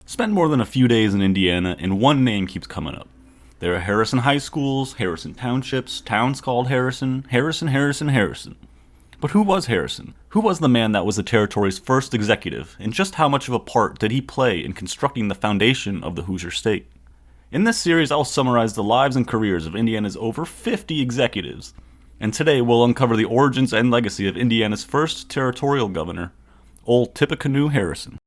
Spent more than a few days in Indiana, and one name keeps coming up. There are Harrison high schools, Harrison townships, towns called Harrison, Harrison, Harrison, Harrison. But who was Harrison? Who was the man that was the territory's first executive, and just how much of a part did he play in constructing the foundation of the Hoosier state? In this series, I'll summarize the lives and careers of Indiana's over 50 executives, and today we'll uncover the origins and legacy of Indiana's first territorial governor, Old Tippecanoe Harrison.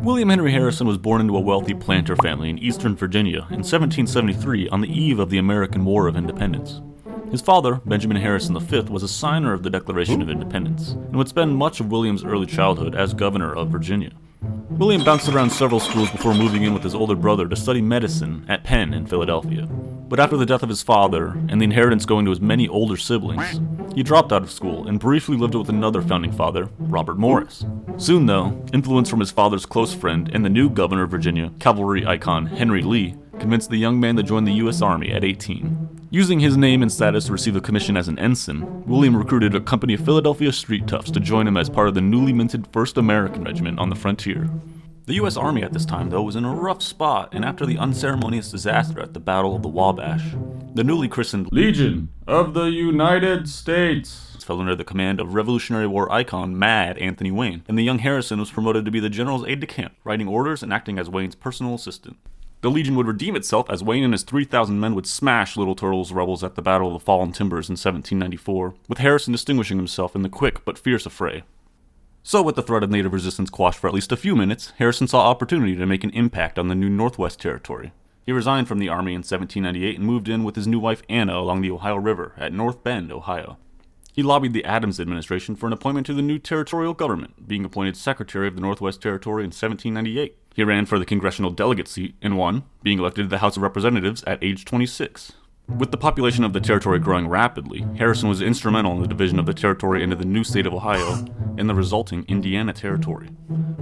William Henry Harrison was born into a wealthy planter family in eastern Virginia in 1773 on the eve of the American War of Independence. His father, Benjamin Harrison V, was a signer of the Declaration of Independence and would spend much of William's early childhood as governor of Virginia. William bounced around several schools before moving in with his older brother to study medicine at Penn in Philadelphia. But after the death of his father, and the inheritance going to his many older siblings, he dropped out of school and briefly lived with another founding father, Robert Morris. Soon, though, influence from his father's close friend and the new governor of Virginia, cavalry icon Henry Lee, convinced the young man to join the U.S. Army at 18. Using his name and status to receive a commission as an ensign, William recruited a company of Philadelphia street toughs to join him as part of the newly minted 1st American Regiment on the frontier. The U.S. Army at this time, though, was in a rough spot, and after the unceremonious disaster at the Battle of the Wabash, the newly christened Legion of the United States fell under the command of Revolutionary War icon Mad Anthony Wayne, and the young Harrison was promoted to be the general's aide-de-camp, writing orders and acting as Wayne's personal assistant. The Legion would redeem itself as Wayne and his 3,000 men would smash Little Turtle's rebels at the Battle of the Fallen Timbers in 1794, with Harrison distinguishing himself in the quick but fierce affray. So, with the threat of native resistance quashed for at least a few minutes, Harrison saw opportunity to make an impact on the new Northwest Territory. He resigned from the Army in 1798 and moved in with his new wife Anna along the Ohio River at North Bend, Ohio. He lobbied the Adams administration for an appointment to the new territorial government, being appointed Secretary of the Northwest Territory in 1798. He ran for the congressional delegate seat and won, being elected to the House of Representatives at age 26. With the population of the territory growing rapidly, Harrison was instrumental in the division of the territory into the new state of Ohio and the resulting Indiana Territory.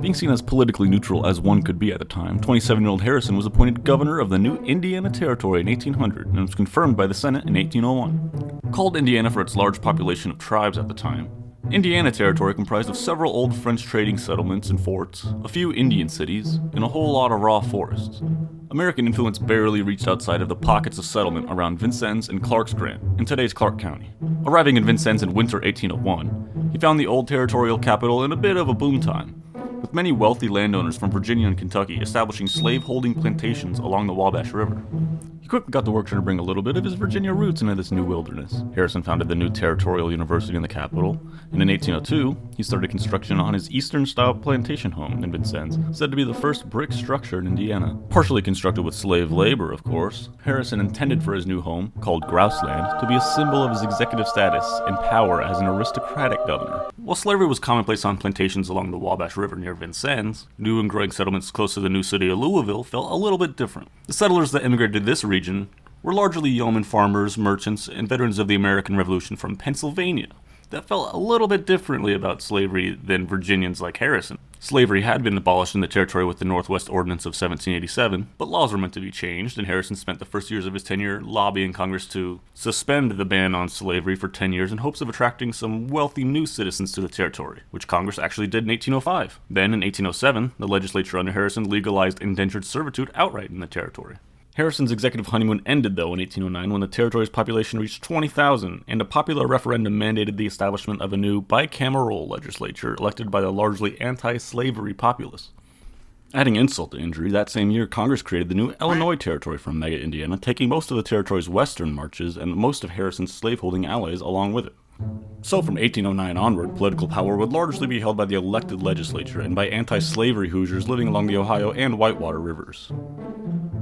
Being seen as politically neutral as one could be at the time, 27-year-old Harrison was appointed governor of the new Indiana Territory in 1800 and was confirmed by the Senate in 1801. Called Indiana for its large population of tribes at the time, Indiana Territory comprised of several old French trading settlements and forts, a few Indian cities, and a whole lot of raw forests. American influence barely reached outside of the pockets of settlement around Vincennes and Clark's Grant, in today's Clark County. Arriving in Vincennes in winter 1801, he found the old territorial capital in a bit of a boom time, with many wealthy landowners from Virginia and Kentucky establishing slave-holding plantations along the Wabash River. He quickly got to work trying to bring a little bit of his Virginia roots into this new wilderness. Harrison founded the new Territorial University in the capital, and in 1802, he started construction on his Eastern-style plantation home in Vincennes, said to be the first brick structure in Indiana. Partially constructed with slave labor, of course, Harrison intended for his new home, called Grouseland, to be a symbol of his executive status and power as an aristocratic governor. While slavery was commonplace on plantations along the Wabash River near Vincennes, new and growing settlements close to the new city of Louisville felt a little bit different. The settlers that immigrated to this region were largely yeoman farmers, merchants, and veterans of the American Revolution from Pennsylvania that felt a little bit differently about slavery than Virginians like Harrison. Slavery had been abolished in the territory with the Northwest Ordinance of 1787, but laws were meant to be changed, and Harrison spent the first years of his tenure lobbying Congress to suspend the ban on slavery for 10 years in hopes of attracting some wealthy new citizens to the territory, which Congress actually did in 1805. Then, in 1807, the legislature under Harrison legalized indentured servitude outright in the territory. Harrison's executive honeymoon ended, though, in 1809 when the territory's population reached 20,000, and a popular referendum mandated the establishment of a new bicameral legislature elected by the largely anti-slavery populace. Adding insult to injury, that same year Congress created the new Illinois Territory from Mega Indiana, taking most of the territory's western marches and most of Harrison's slaveholding allies along with it. So from 1809 onward, political power would largely be held by the elected legislature and by anti-slavery Hoosiers living along the Ohio and Whitewater rivers.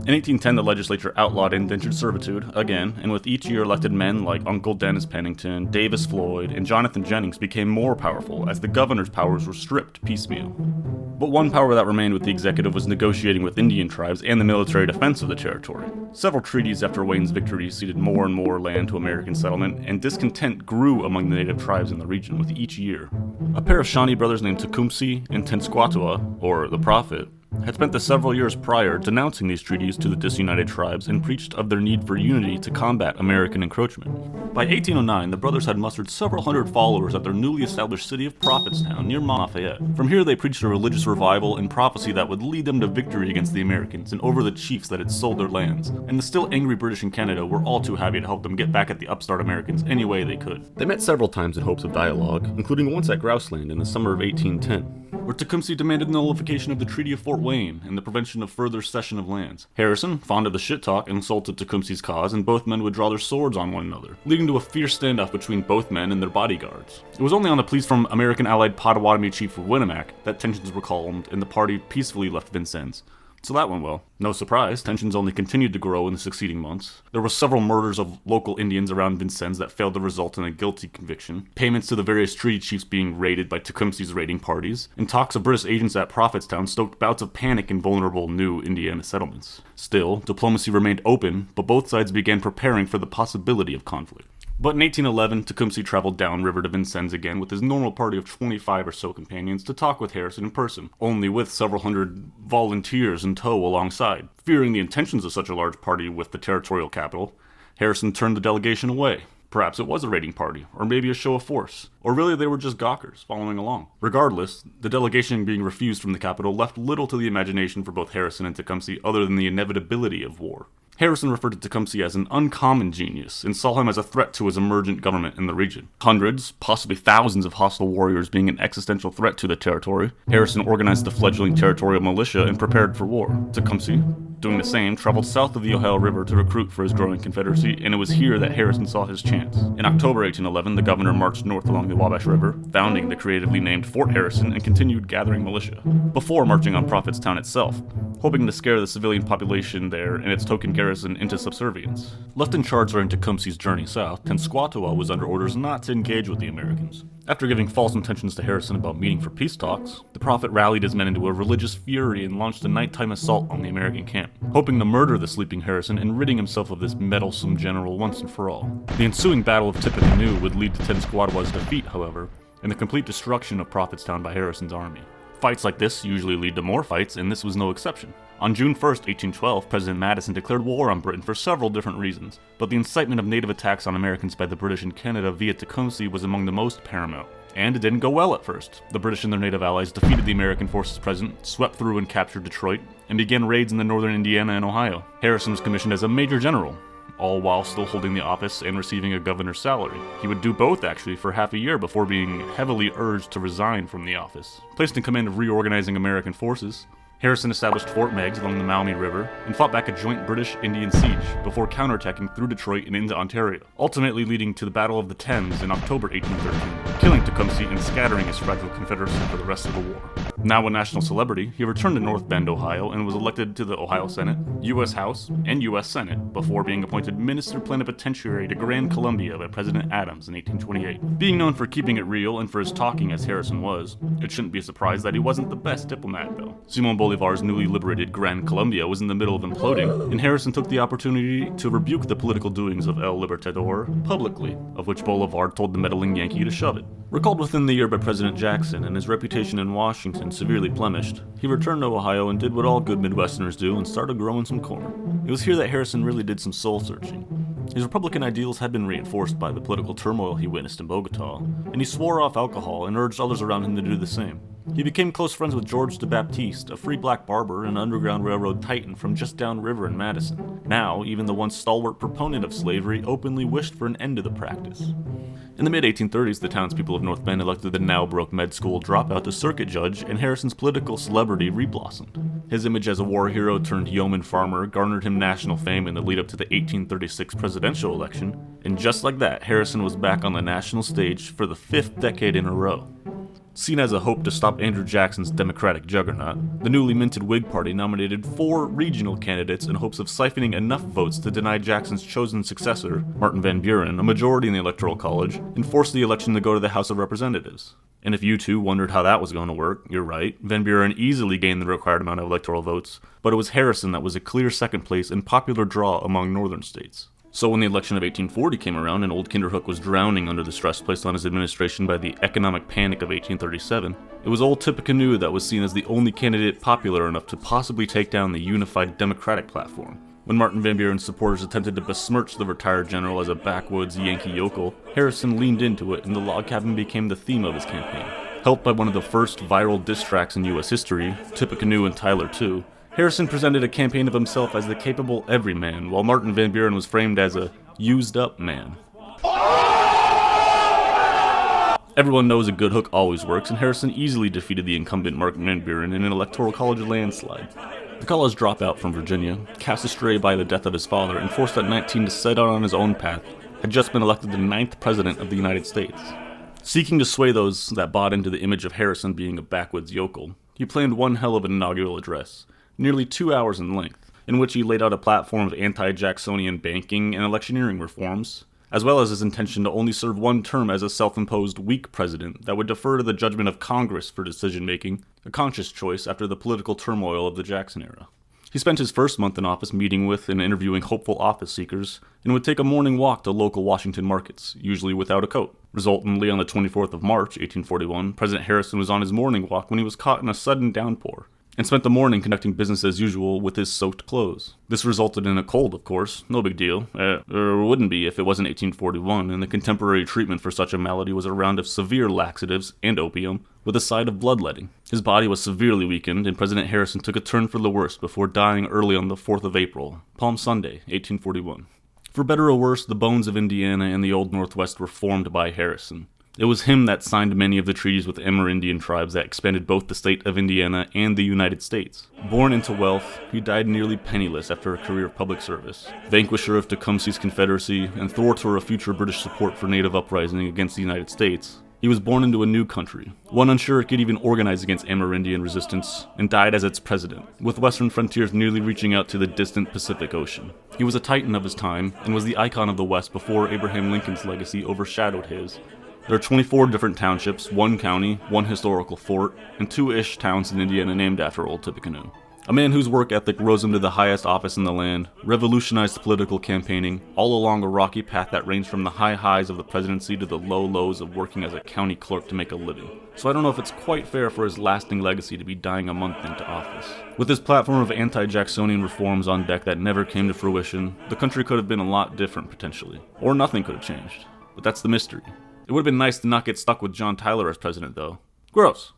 In 1810, the legislature outlawed indentured servitude again, and with each year elected men like Uncle Dennis Pennington, Davis Floyd, and Jonathan Jennings became more powerful as the governor's powers were stripped piecemeal. But one power that remained with the executive was negotiating with Indian tribes and the military defense of the territory. Several treaties after Wayne's victory ceded more and more land to American settlement, and discontent grew among the native tribes in the region with each year. A pair of Shawnee brothers named Tecumseh and Tenskwatawa, or the Prophet, had spent the several years prior denouncing these treaties to the disunited tribes and preached of their need for unity to combat American encroachment. By 1809, the brothers had mustered several hundred followers at their newly established city of Prophetstown near Mont Lafayette. From here they preached a religious revival and prophecy that would lead them to victory against the Americans and over the chiefs that had sold their lands, and the still angry British in Canada were all too happy to help them get back at the upstart Americans any way they could. They met several times in hopes of dialogue, including once at Grouseland in the summer of 1810, where Tecumseh demanded the nullification of the Treaty of Fort Wayne and the prevention of further cession of lands. Harrison, fond of the shit talk, insulted Tecumseh's cause, and both men would draw their swords on one another, leading to a fierce standoff between both men and their bodyguards. It was only on the pleas from American allied Potawatomi chief Winnemac that tensions were calmed and the party peacefully left Vincennes. So that went well. No surprise, tensions only continued to grow in the succeeding months. There were several murders of local Indians around Vincennes that failed to result in a guilty conviction, payments to the various treaty chiefs being raided by Tecumseh's raiding parties, and talks of British agents at Prophetstown stoked bouts of panic in vulnerable new Indiana settlements. Still, diplomacy remained open, but both sides began preparing for the possibility of conflict. But in 1811, Tecumseh traveled downriver to Vincennes again with his normal party of 25 or so companions to talk with Harrison in person, only with several hundred volunteers in tow alongside. Fearing the intentions of such a large party with the territorial capital, Harrison turned the delegation away. Perhaps it was a raiding party, or maybe a show of force, or really they were just gawkers following along. Regardless, the delegation being refused from the capital left little to the imagination for both Harrison and Tecumseh other than the inevitability of war. Harrison referred to Tecumseh as an uncommon genius and saw him as a threat to his emergent government in the region. Hundreds, possibly thousands of hostile warriors being an existential threat to the territory, Harrison organized the fledgling territorial militia and prepared for war. Tecumseh, doing the same, traveled south of the Ohio River to recruit for his growing confederacy, and it was here that Harrison saw his chance. In October 1811, the governor marched north along the Wabash River, founding the creatively named Fort Harrison, and continued gathering militia, before marching on Prophetstown itself, hoping to scare the civilian population there and its token garrison into subservience. Left in charge during Tecumseh's journey south, Tenskwatawa was under orders not to engage with the Americans. After giving false intentions to Harrison about meeting for peace talks, the prophet rallied his men into a religious fury and launched a nighttime assault on the American camp, hoping to murder the sleeping Harrison and ridding himself of this meddlesome general once and for all. The ensuing Battle of Tippecanoe would lead to Tenskwatawa's defeat, however, and the complete destruction of Prophetstown by Harrison's army. Fights like this usually lead to more fights, and this was no exception. On June 1st, 1812, President Madison declared war on Britain for several different reasons, but the incitement of native attacks on Americans by the British in Canada via Tecumseh was among the most paramount. And it didn't go well at first. The British and their native allies defeated the American forces present, swept through and captured Detroit, and began raids in the northern Indiana and Ohio. Harrison was commissioned as a major general, all while still holding the office and receiving a governor's salary. He would do both, actually, for half a year before being heavily urged to resign from the office. Placed in command of reorganizing American forces, Harrison established Fort Meigs along the Maumee River and fought back a joint British-Indian siege before counterattacking through Detroit and into Ontario, ultimately leading to the Battle of the Thames in October 1813, killing Tecumseh and scattering his fragile confederacy for the rest of the war. Now a national celebrity, he returned to North Bend, Ohio, and was elected to the Ohio Senate, U.S. House, and U.S. Senate before being appointed Minister Plenipotentiary to Grand Columbia by President Adams in 1828. Being known for keeping it real and for his talking as Harrison was, it shouldn't be a surprise that he wasn't the best diplomat, though. Simon Bolivar's newly liberated Grand Columbia was in the middle of imploding, and Harrison took the opportunity to rebuke the political doings of El Libertador publicly, of which Bolivar told the meddling Yankee to shove it. Recalled within the year by President Jackson and his reputation in Washington severely blemished, he returned to Ohio and did what all good Midwesterners do and started growing some corn. It was here that Harrison really did some soul-searching. His Republican ideals had been reinforced by the political turmoil he witnessed in Bogota, and he swore off alcohol and urged others around him to do the same. He became close friends with George de Baptiste, a free black barber and Underground Railroad titan from just downriver in Madison. Now, even the once stalwart proponent of slavery openly wished for an end to the practice. In the mid-1830s, the townspeople of North Bend elected the now broke med school dropout to circuit judge, and Harrison's political celebrity reblossomed. His image as a war hero turned yeoman farmer garnered him national fame in the lead-up to the 1836 presidential election, and just like that, Harrison was back on the national stage for the 5th decade in a row. Seen as a hope to stop Andrew Jackson's Democratic juggernaut, the newly minted Whig Party nominated 4 regional candidates in hopes of siphoning enough votes to deny Jackson's chosen successor, Martin Van Buren, a majority in the Electoral College, and force the election to go to the House of Representatives. And if you too wondered how that was going to work, you're right. Van Buren easily gained the required amount of electoral votes, but it was Harrison that was a clear second place and popular draw among northern states. So when the election of 1840 came around and Old Kinderhook was drowning under the stress placed on his administration by the economic panic of 1837, it was Old Tippecanoe that was seen as the only candidate popular enough to possibly take down the unified Democratic platform. When Martin Van Buren's supporters attempted to besmirch the retired general as a backwoods Yankee yokel, Harrison leaned into it and the log cabin became the theme of his campaign. Helped by one of the first viral diss tracks in U.S. history, Tippecanoe and Tyler too, Harrison presented a campaign of himself as the capable everyman, while Martin Van Buren was framed as a used-up man. Everyone knows a good hook always works, and Harrison easily defeated the incumbent Martin Van Buren in an electoral college landslide. The college dropout from Virginia, cast astray by the death of his father and forced at 19 to set out on his own path, had just been elected the 9th president of the United States. Seeking to sway those that bought into the image of Harrison being a backwoods yokel, he planned one hell of an inaugural address, nearly 2 hours in length, in which he laid out a platform of anti-Jacksonian banking and electioneering reforms, as well as his intention to only serve one term as a self-imposed weak president that would defer to the judgment of Congress for decision-making, a conscious choice after the political turmoil of the Jackson era. He spent his first month in office meeting with and interviewing hopeful office seekers, and would take a morning walk to local Washington markets, usually without a coat. Resultantly, on the 24th of March, 1841, President Harrison was on his morning walk when he was caught in a sudden downpour, and spent the morning conducting business as usual with his soaked clothes. This resulted in a cold, of course, no big deal, or wouldn't be if it wasn't 1841, and the contemporary treatment for such a malady was a round of severe laxatives and opium, with a side of bloodletting. His body was severely weakened, and President Harrison took a turn for the worse before dying early on the 4th of April, Palm Sunday, 1841. For better or worse, the bones of Indiana and the Old Northwest were formed by Harrison. It was him that signed many of the treaties with Amerindian tribes that expanded both the state of Indiana and the United States. Born into wealth, he died nearly penniless after a career of public service. Vanquisher of Tecumseh's Confederacy and thwarter of future British support for native uprising against the United States, he was born into a new country, one unsure it could even organize against Amerindian resistance, and died as its president, with western frontiers nearly reaching out to the distant Pacific Ocean. He was a titan of his time, and was the icon of the West before Abraham Lincoln's legacy overshadowed his. There are 24 different townships, 1 county, 1 historical fort, and 2-ish towns in Indiana named after Old Tippecanoe. A man whose work ethic rose him to the highest office in the land, revolutionized political campaigning, all along a rocky path that ranged from the high highs of the presidency to the low lows of working as a county clerk to make a living. So I don't know if it's quite fair for his lasting legacy to be dying a month into office. With his platform of anti-Jacksonian reforms on deck that never came to fruition, the country could have been a lot different potentially. Or nothing could have changed. But that's the mystery. It would have been nice to not get stuck with John Tyler as president, though. Gross.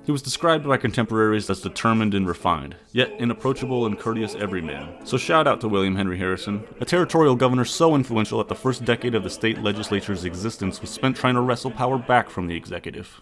He was described by contemporaries as determined and refined, yet an approachable and courteous everyman. So shout out to William Henry Harrison, a territorial governor so influential that the first decade of the state legislature's existence was spent trying to wrestle power back from the executive.